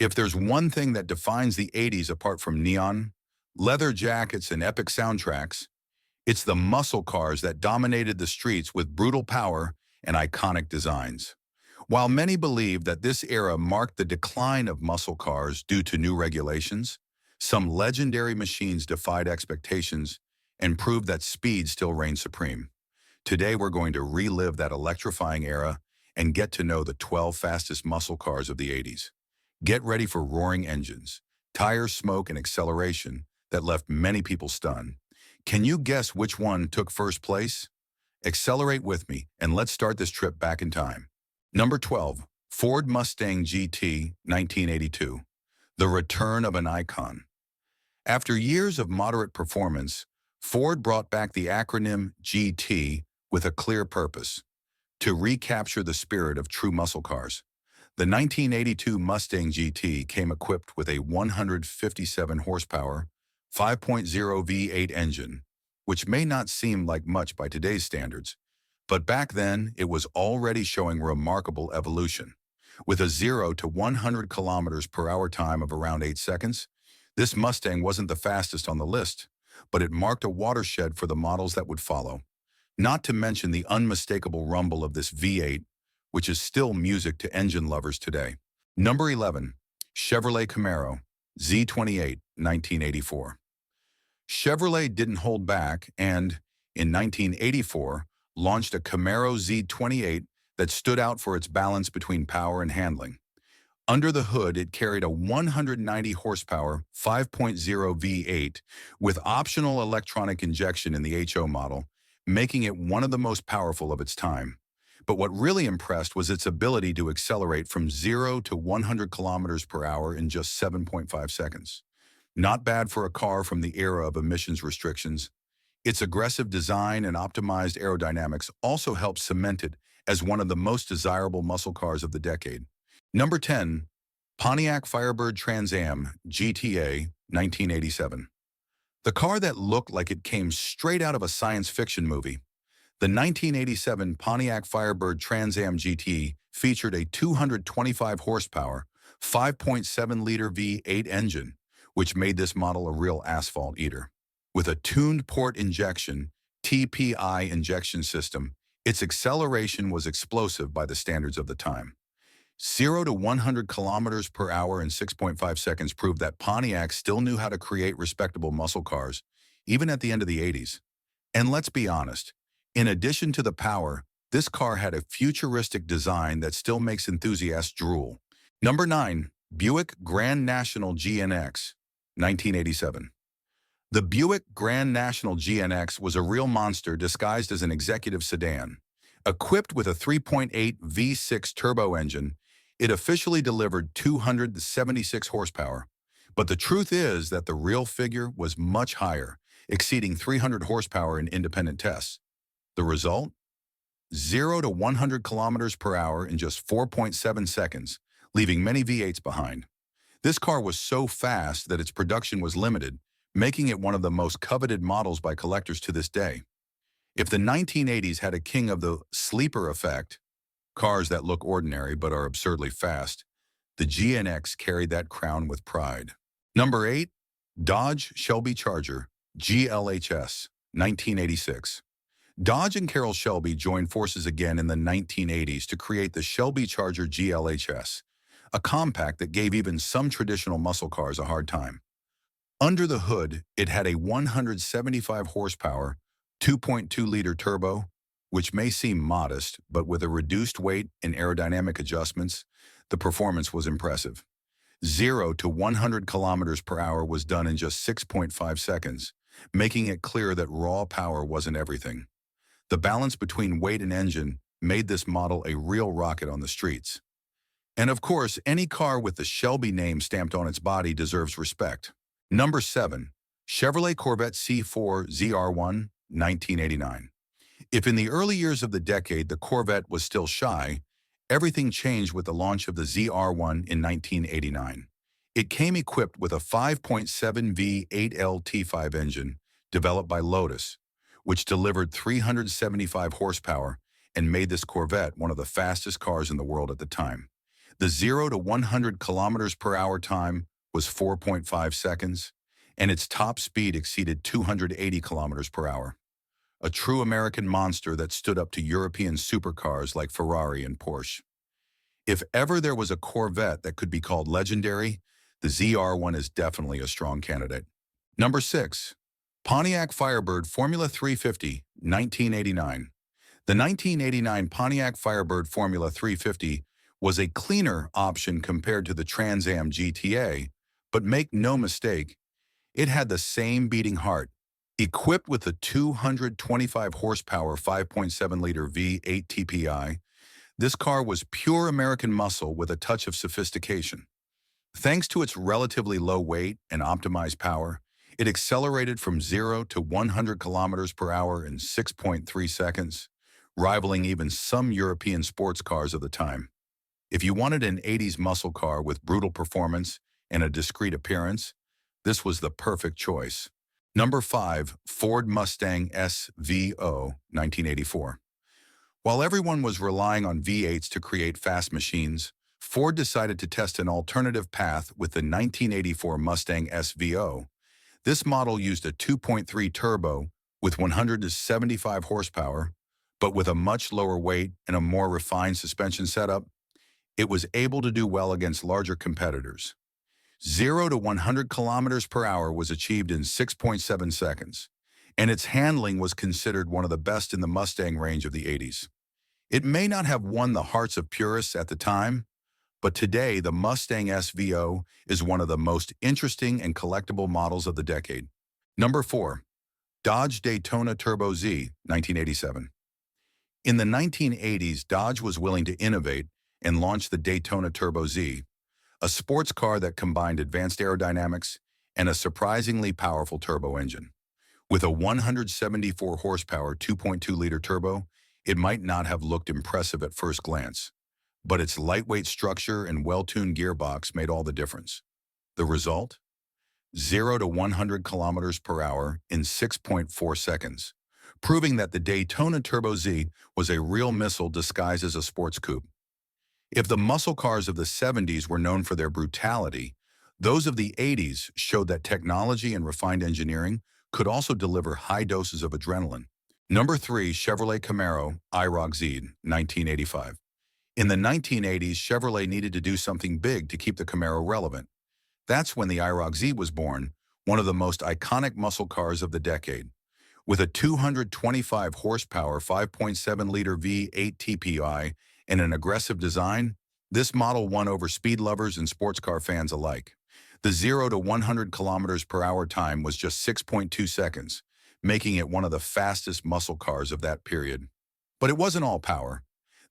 If there's one thing that defines the 80s apart from neon, leather jackets, and epic soundtracks, it's the muscle cars that dominated the streets with brutal power and iconic designs. While many believe that this era marked the decline of muscle cars due to new regulations, some legendary machines defied expectations and proved that speed still reigned supreme. Today we're going to relive that electrifying era and get to know the 12 fastest muscle cars of the 80s. Get ready for roaring engines, tire smoke, and acceleration that left many people stunned. Can you guess which one took first place? Accelerate with me and let's start this trip back in time. Number 12, Ford Mustang GT 1982, the return of an icon. After years of moderate performance, Ford brought back the acronym GT with a clear purpose: to recapture the spirit of true muscle cars. The 1982 Mustang GT came equipped with a 157 horsepower, 5.0 V8 engine, which may not seem like much by today's standards, but back then it was already showing remarkable evolution. With a 0 to 100 kilometers per hour time of around 8 seconds, this Mustang wasn't the fastest on the list, but it marked a watershed for the models that would follow. Not to mention the unmistakable rumble of this V8, which is still music to engine lovers today. Number 11, Chevrolet Camaro Z28 1984. Chevrolet didn't hold back and, in 1984, launched a Camaro Z28 that stood out for its balance between power and handling. Under the hood, it carried a 190 horsepower 5.0 V8 with optional electronic injection in the HO model, making it one of the most powerful of its time. But what really impressed was its ability to accelerate from 0 to 100 kilometers per hour in just 7.5 seconds. Not bad for a car from the era of emissions restrictions. Its aggressive design and optimized aerodynamics also helped cement it as one of the most desirable muscle cars of the decade. Number 10, Pontiac Firebird Trans Am GTA 1987. The car that looked like it came straight out of a science fiction movie. The 1987 Pontiac Firebird Trans Am GT featured a 225 horsepower, 5.7-liter V8 engine, which made this model a real asphalt eater. With a tuned port injection, TPI injection system, its acceleration was explosive by the standards of the time. 0 to 100 kilometers per hour in 6.5 seconds proved that Pontiac still knew how to create respectable muscle cars, even at the end of the 80s. And let's be honest, in addition to the power, this car had a futuristic design that still makes enthusiasts drool. Number 9, Buick Grand National GNX 1987. The Buick Grand National GNX was a real monster disguised as an executive sedan. Equipped with a 3.8 V6 turbo engine, it officially delivered 276 horsepower. But the truth is that the real figure was much higher, exceeding 300 horsepower in independent tests. The result? 0 to 100 kilometers per hour in just 4.7 seconds, leaving many V8s behind. This car was so fast that its production was limited, making it one of the most coveted models by collectors to this day. If the 1980s had a king of the sleeper effect, cars that look ordinary but are absurdly fast, the GNX carried that crown with pride. Number 8, Dodge Shelby Charger GLHS 1986. Dodge and Carroll Shelby joined forces again in the 1980s to create the Shelby Charger GLHS, a compact that gave even some traditional muscle cars a hard time. Under the hood, it had a 175 horsepower, 2.2-liter turbo, which may seem modest, but with a reduced weight and aerodynamic adjustments, the performance was impressive. 0 to 100 kilometers per hour was done in just 6.5 seconds, making it clear that raw power wasn't everything. The balance between weight and engine made this model a real rocket on the streets. And of course, any car with the Shelby name stamped on its body deserves respect. Number 7, Chevrolet Corvette C4 ZR1 1989. If in the early years of the decade the Corvette was still shy, everything changed with the launch of the ZR1 in 1989. It came equipped with a 5.7 V8 LT5 engine developed by Lotus, which delivered 375 horsepower and made this Corvette one of the fastest cars in the world at the time. The 0 to 100 kilometers per hour time was 4.5 seconds, and its top speed exceeded 280 kilometers per hour. A true American monster that stood up to European supercars like Ferrari and Porsche. If ever there was a Corvette that could be called legendary, the ZR1 is definitely a strong candidate. Number 6. Pontiac Firebird Formula 350, 1989. The 1989 Pontiac Firebird Formula 350 was a cleaner option compared to the Trans Am GTA, but make no mistake, it had the same beating heart. Equipped with a 225 horsepower 5.7-liter V8 TPI, this car was pure American muscle with a touch of sophistication. Thanks to its relatively low weight and optimized power, it accelerated from 0 to 100 kilometers per hour in 6.3 seconds, rivaling even some European sports cars of the time. If you wanted an 80s muscle car with brutal performance and a discreet appearance, this was the perfect choice. Number 5. Ford Mustang SVO, 1984. While everyone was relying on V8s to create fast machines, Ford decided to test an alternative path with the 1984 Mustang SVO. This model used a 2.3 turbo with 175 horsepower, but with a much lower weight and a more refined suspension setup. It was able to do well against larger competitors. 0 to 100 kilometers per hour was achieved in 6.7 seconds, and its handling was considered one of the best in the Mustang range of the 80s. It may not have won the hearts of purists at the time, but today the Mustang SVO is one of the most interesting and collectible models of the decade. Number 4. Dodge Daytona Turbo Z, 1987. In the 1980s, Dodge was willing to innovate and launched the Daytona Turbo Z, a sports car that combined advanced aerodynamics and a surprisingly powerful turbo engine. With a 174 horsepower 2.2-liter turbo, it might not have looked impressive at first glance, but its lightweight structure and well-tuned gearbox made all the difference. The result? 0 to 100 kilometers per hour in 6.4 seconds, proving that the Daytona Turbo Z was a real missile disguised as a sports coupe. If the muscle cars of the 70s were known for their brutality, those of the 80s showed that technology and refined engineering could also deliver high doses of adrenaline. Number 3. Chevrolet Camaro IROC Z, 1985. In the 1980s, Chevrolet needed to do something big to keep the Camaro relevant. That's when the IROC Z was born, one of the most iconic muscle cars of the decade. With a 225 horsepower 5.7-liter V8 TPI and an aggressive design, this model won over speed lovers and sports car fans alike. The 0 to 100 kilometers per hour time was just 6.2 seconds, making it one of the fastest muscle cars of that period. But it wasn't all power.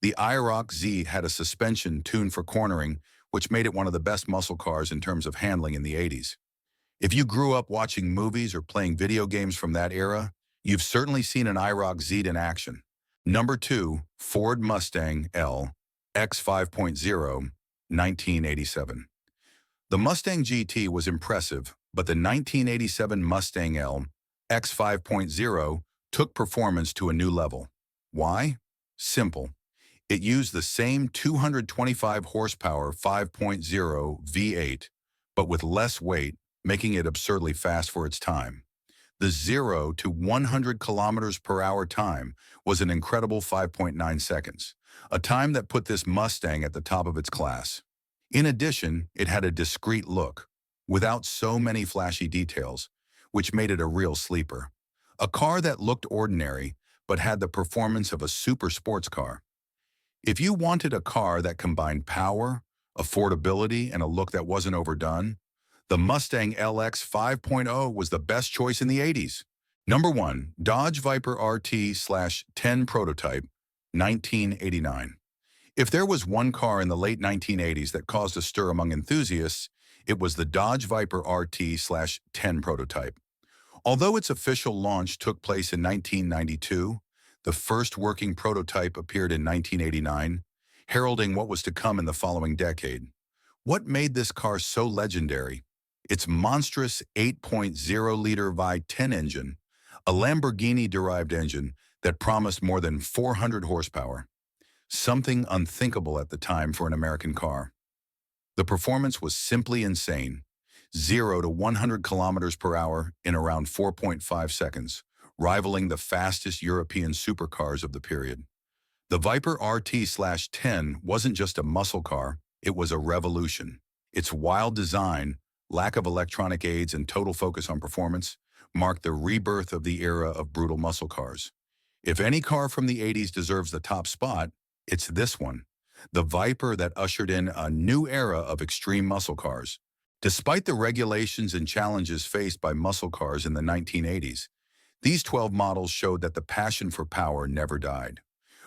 The IROC Z had a suspension tuned for cornering, which made it one of the best muscle cars in terms of handling in the 80s. If you grew up watching movies or playing video games from that era, you've certainly seen an IROC Z in action. Number 2. Ford Mustang L X5.0, 1987. The Mustang GT was impressive, but the 1987 Mustang L X5.0 took performance to a new level. Why? Simple. It used the same 225 horsepower 5.0 V8, but with less weight, making it absurdly fast for its time. The 0 to 100 kilometers per hour time was an incredible 5.9 seconds, a time that put this Mustang at the top of its class. In addition, it had a discreet look, without so many flashy details, which made it a real sleeper. A car that looked ordinary, but had the performance of a super sports car. If you wanted a car that combined power, affordability, and a look that wasn't overdone, the Mustang LX 5.0 was the best choice in the 80s. Number 1. Dodge Viper RT/10 Prototype, 1989. If there was one car in the late 1980s that caused a stir among enthusiasts, it was the Dodge Viper RT/10 Prototype. Although its official launch took place in 1992, the first working prototype appeared in 1989, heralding what was to come in the following decade. What made this car so legendary? Its monstrous 8.0-liter V10 engine, a Lamborghini-derived engine that promised more than 400 horsepower. Something unthinkable at the time for an American car. The performance was simply insane. 0 to 100 kilometers per hour in around 4.5 seconds, rivaling the fastest European supercars of the period. The Viper RT/10 wasn't just a muscle car, it was a revolution. Its wild design, lack of electronic aids, and total focus on performance marked the rebirth of the era of brutal muscle cars. If any car from the 80s deserves the top spot, it's this one, the Viper that ushered in a new era of extreme muscle cars. Despite the regulations and challenges faced by muscle cars in the 1980s, these 12 models showed that the passion for power never died.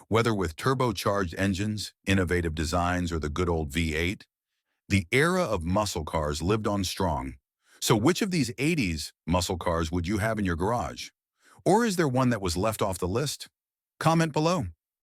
Whether with turbocharged engines, innovative designs, or the good old V8, the era of muscle cars lived on strong. So which of these 80s muscle cars would you have in your garage? Or is there one that was left off the list? Comment below.